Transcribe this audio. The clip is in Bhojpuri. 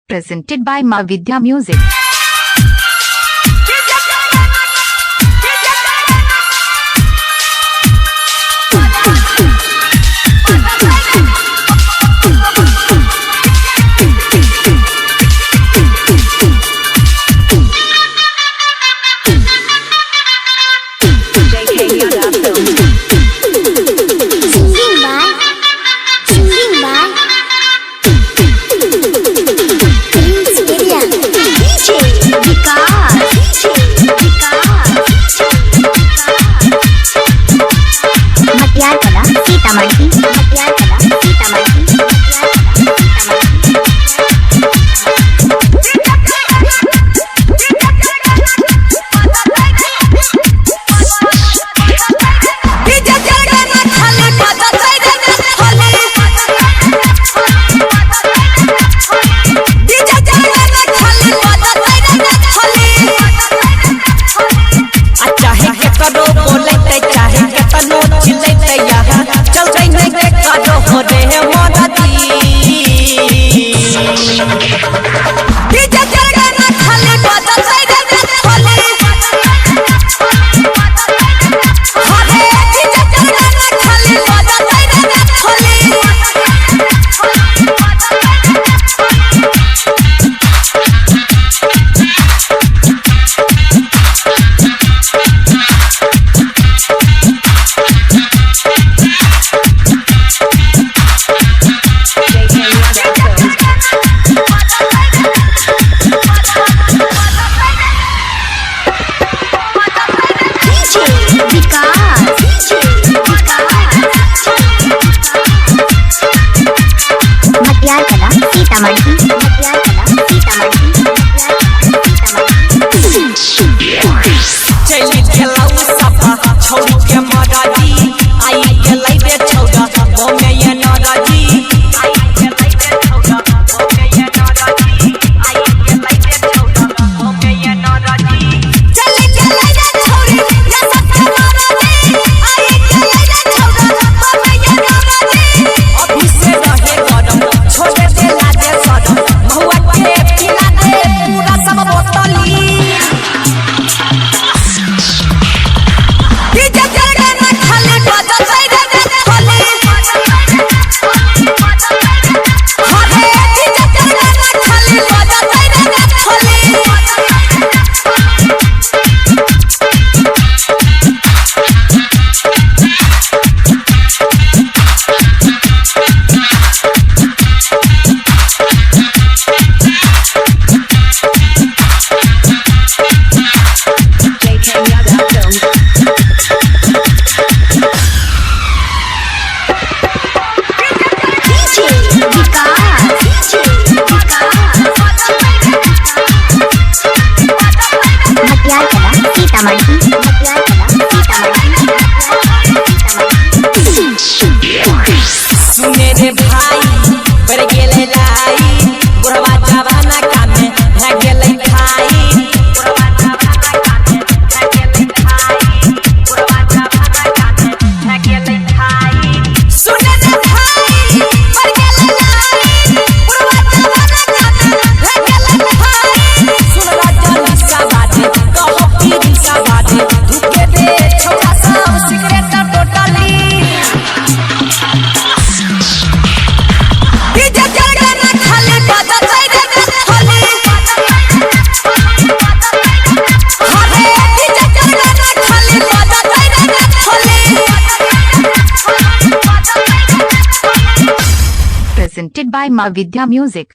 Presented by Ma Vidya Music. सुने भाई पर गेले लाई बुढ़वा जवाना कामे है गेले खाई बुढ़वा जवाना कामे है गेले खाई बुढ़वा जवाना कामे है गेले खाई सुने भाई पर गेले लाई बुढ़वा जवाना कामे है गेले खाई सुन राजा सा बाजे कहो पीरी सा बाजे धुके दे छोटा सा cigarette totally Presented by Ma Vidya Music.